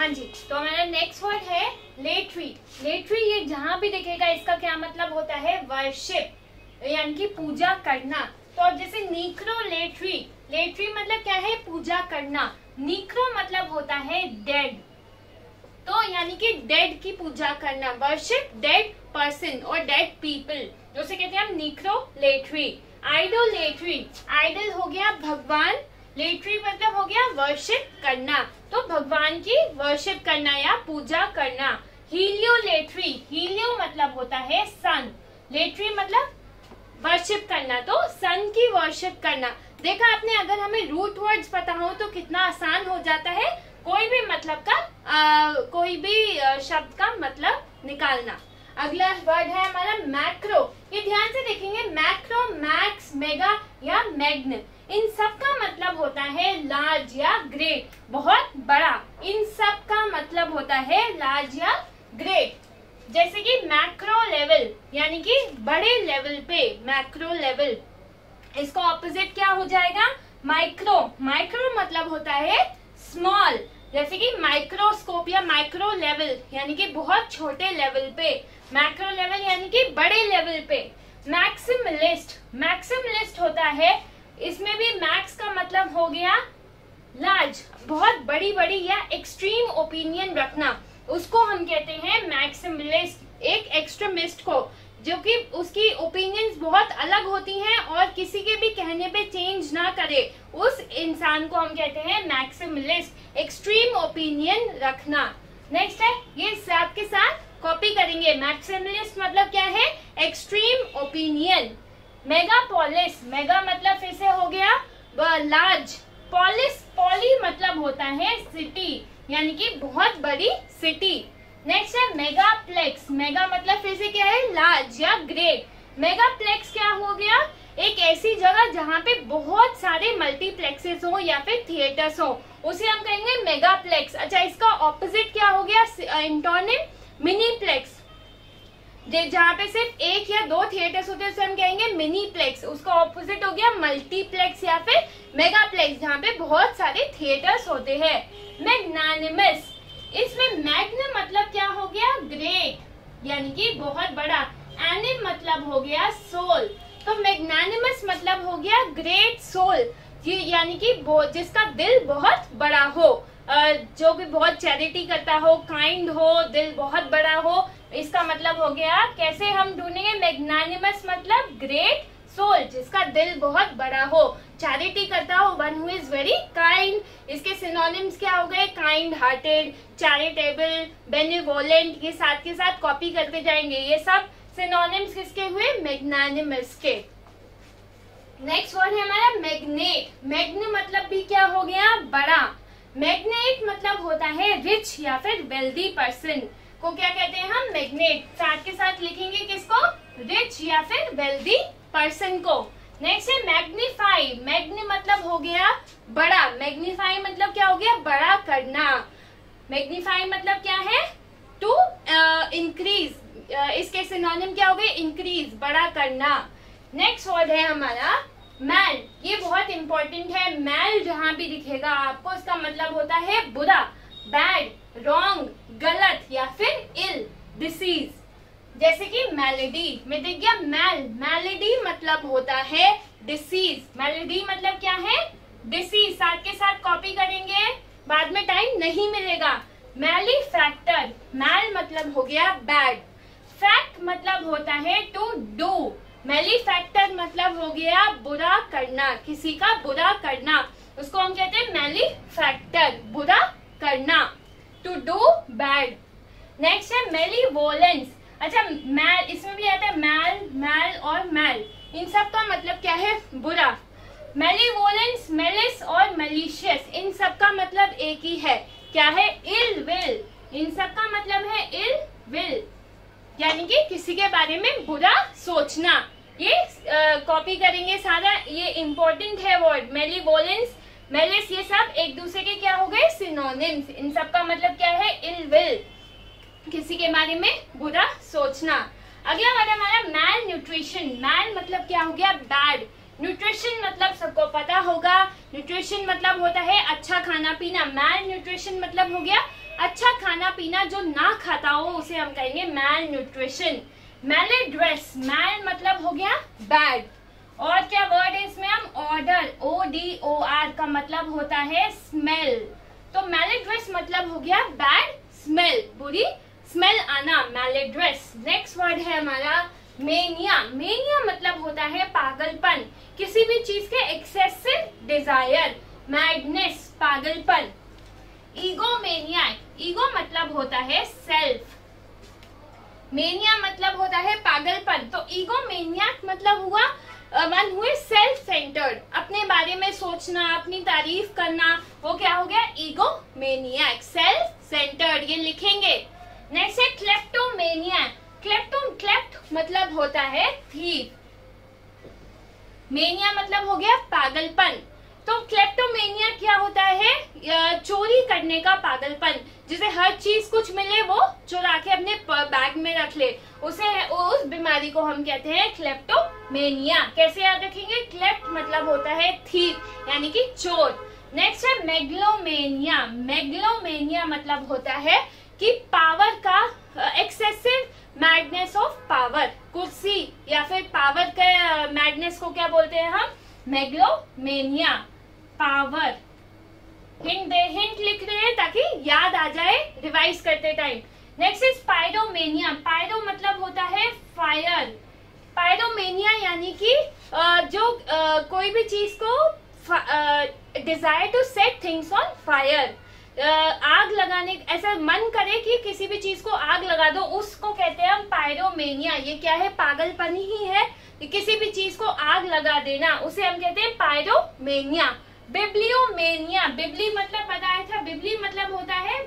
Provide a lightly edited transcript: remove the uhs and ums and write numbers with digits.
हाँ जी, तो हमारा नेक्स्ट वर्ड है लेट्री। लेट्री ये जहाँ भी दिखेगा इसका क्या मतलब होता है, वर्शिप, यानी कि पूजा करना। तो अब जैसे नीक्रोलेट्री, लेट्री मतलब क्या है, पूजा करना। नीक्रो मतलब होता है डेड, तो यानी कि डेड की पूजा करना, वर्शिप डेड पर्सन और डेड पीपल, जो से कहते हैं हम नीक्रोलेट्री। आइडोलेट्री, आइडल हो गया भगवान, लेट्री मतलब हो गया वर्शिप करना, तो भगवान की वर्शिप करना या पूजा करना। हीलियोलेट्री, हीलियो मतलब होता है सन, लेट्री मतलब वर्शिप करना, तो सन की वर्शिप करना। देखा आपने, अगर हमें रूट वर्ड्स पता हो तो कितना आसान हो जाता है कोई भी मतलब का कोई भी शब्द का मतलब निकालना। अगला वर्ड है हमारा मैक्रो। ये ध्यान से देखेंगे, मैक्रो, मैक्स, मेगा या मैग्न, इन सब का मतलब होता है लार्ज या ग्रेट, बहुत बड़ा। इन सब का मतलब होता है लार्ज या ग्रेट। जैसे कि मैक्रो लेवल यानी कि बड़े लेवल पे, मैक्रो लेवल। इसका ऑपोजिट क्या हो जाएगा, माइक्रो। माइक्रो मतलब होता है स्मॉल, जैसे कि माइक्रोस्कोप या माइक्रो लेवल यानी कि बहुत छोटे लेवल पे, मैक्रो लेवल यानी कि बड़े लेवल पे। मैक्सिमलिस्ट, मैक्सिमलिस्ट होता है, इसमें भी मैक्स का मतलब हो गया लार्ज, बहुत बड़ी बड़ी या एक्सट्रीम ओपिनियन रखना, उसको हम कहते हैं मैक्सिमलिस्ट। एक एक्सट्रीमिस्ट को, जो कि उसकी ओपिनियंस बहुत अलग होती हैं और किसी के भी कहने पे चेंज ना करे, उस इंसान को हम कहते हैं मैक्सिमलिस्ट, एक्सट्रीम ओपिनियन रखना। नेक्स्ट है, ये साथ के साथ कॉपी करेंगे। मैक्सिमलिस्ट मतलब क्या है, एक्सट्रीम ओपिनियन। मेगापोलिस, मेगा मतलब फिर से हो गया लार्ज, पोलिस, पॉली मतलब होता है सिटी, यानी कि बहुत बड़ी सिटी। नेक्स्ट है मेगाप्लेक्स, मेगा मतलब फिर से क्या है, लार्ज या ग्रेट। मेगाप्लेक्स क्या हो गया, एक ऐसी जगह जहाँ पे बहुत सारे मल्टीप्लेक्सेस हो या फिर थिएटर्स हो, उसे हम कहेंगे मेगाप्लेक्स। अच्छा, इसका ऑपोजिट क्या हो गया, एंटोनिम मिनीप्लेक्स, जहाँ पे सिर्फ एक या दो थिएटर्स होते हैं उसे हम कहेंगे मिनीप्लेक्स। उसका ऑपोजिट हो गया मल्टीप्लेक्स या फिर मेगाप्लेक्स, जहाँ पे बहुत सारे थिएटर्स होते हैं। मैग्नानिमस, इसमें मैग्न मतलब क्या हो गया, ग्रेट, यानी कि बहुत बड़ा। एनिम मतलब हो गया सोल, तो मैग्नानिमस मतलब हो गया ग्रेट सोल, यानी कि जिसका दिल बहुत बड़ा हो, जो भी बहुत चैरिटी करता हो, काइंड हो, दिल बहुत बड़ा हो, इसका मतलब हो गया। कैसे हम ढूंढेंगे, मैग्नानिमस मतलब ग्रेट सोल, जिसका दिल बहुत बड़ा हो, चैरिटी करता हो, one who is very kind. इसके सिनोनिम्स क्या हो गए, काइंड हार्टेड, चैरिटेबल, बेनिवोलेंट, ये साथ के साथ कॉपी करते जाएंगे। ये सब सिनोनिम्स किसके हुए, मैग्नानिमस के। नेक्स्ट वर्ड है हमारा मैग्नेट। मैग्न मतलब भी क्या हो गया, बड़ा। मैग्नेट मतलब होता है रिच या फिर वेल्दी पर्सन को क्या कहते हैं हम, मैग्नेट। साथ के साथ लिखेंगे किसको, रिच या फिर वेल्दी पर्सन को। नेक्स्ट है मैग्नीफाई, मैग्नी मतलब हो गया बड़ा, मैग्नीफाई मतलब क्या हो गया, बड़ा करना। मैग्नीफाई मतलब क्या है, टू इंक्रीज, इसके सिनोनिम क्या हो गए, इंक्रीज, बड़ा करना। नेक्स्ट वर्ड है हमारा मैल, ये बहुत इंपॉर्टेंट है। मैल जहाँ भी दिखेगा आपको, इसका मतलब होता है बुरा, बैड, रॉन्ग, गलत या फिर इल, डिसीज। जैसे कि मेलेडी में दिख गया मैल, मेलेडी मतलब होता है डिसीज, मेलेडी मतलब क्या है, डिसीज। साथ के साथ कॉपी करेंगे, बाद में टाइम नहीं मिलेगा। मैलीफैक्टर, मैल मतलब हो गया बैड, फैक्ट मतलब होता है टू डू, मैलीफैक्टर मतलब हो गया बुरा करना, किसी का बुरा करना, उसको हम कहते हैं मैलीफैक्टर, बुरा करना, टू डू बैड। नेक्स्ट है मेलीवोलेंस। अच्छा, मैल, इसमें भी आता है मैल, मैल और मैल, इन सब का मतलब क्या है, बुरा। मेलीवोलेंस, मेलिस और मेलिशियस, इन सब का मतलब एक ही है, क्या है, इल विल, इन सब का मतलब है इल विल, यानी कि किसी के बारे में बुरा सोचना। ये कॉपी करेंगे सारा, ये इम्पोर्टेंट है वर्ड। मेलीवोलेंस, मेलिस, ये सब एक दूसरे के क्या हो गए, सिनोनिम्स। इन सब का मतलब क्या है, इल विल, किसी के बारे में बुरा सोचना। अगला वर्ड हमारा मैल न्यूट्रिशन। मैल मतलब क्या हो गया, बैड। न्यूट्रिशन मतलब सबको पता होगा, न्यूट्रिशन मतलब होता है अच्छा खाना पीना। मैल न्यूट्रिशन मतलब हो गया अच्छा खाना पीना जो ना खाता हो उसे हम कहेंगे मैल न्यूट्रिशन। मैलेड्रेस, मैल मतलब हो गया बैड, और क्या वर्ड है इसमें हम ऑर्डर, ODOR का मतलब होता है स्मेल। तो मैलेड्रेस मतलब हो गया बैड स्मेल, बुरी स्मेल आना, मैलेड्रेस। नेक्स्ट वर्ड है हमारा मेनिया। मेनिया मतलब होता है पागलपन, किसी भी चीज के एक्सेसिव डिजायर, मैडनेस पागलपन। ईगोमेनिया, ईगो मतलब होता है सेल्फ, मेनिया मतलब होता है पागलपन। तो ईगोमेनियाक मतलब हुआ वन हुए सेल्फ सेंटर्ड, अपने बारे में सोचना, अपनी तारीफ करना, वो क्या हो गया ईगोमेनियाक, सेल्फ सेंटर्ड, ये लिखेंगे। नेक्स्ट है क्लेप्टोमेनिया। क्लेप्ट मतलब होता है थीफ, मेनिया मतलब हो गया पागलपन। तो क्लेप्टोमेनिया क्या होता है, चोरी करने का पागलपन, जिसे हर चीज कुछ मिले वो चुरा के अपने बैग में रख ले, उस बीमारी को हम कहते हैं क्लेप्टोमेनिया। कैसे याद रखेंगे, क्लेप्ट मतलब होता है थीफ यानी कि चोर। नेक्स्ट है मेगलोमेनिया। मेगलोमेनिया मतलब होता है कि पावर का एक्सेसिव मैडनेस ऑफ पावर, कुर्सी या फिर पावर के मैडनेस को क्या बोलते हैं हम, मेगलोमेनिया, पावर। हिंट लिख रहे हैं ताकि याद आ जाए रिवाइज करते time. Next is pyromania. Pyro मतलब होता है फायर, पायरोमेनिया यानी कि जो कोई भी चीज को desire to set things on fire, आग लगाने, ऐसा मन करे कि किसी भी चीज को आग लगा दो, उसको कहते हैं हम पायरोमेनिया। ये क्या है, पागलपन ही है, किसी भी चीज को आग लगा देना, उसे हम कहते हैं पायरोमेनिया। बिब्लियोमेनिया, बिबली मतलब बताया था, बिबली मतलब होता है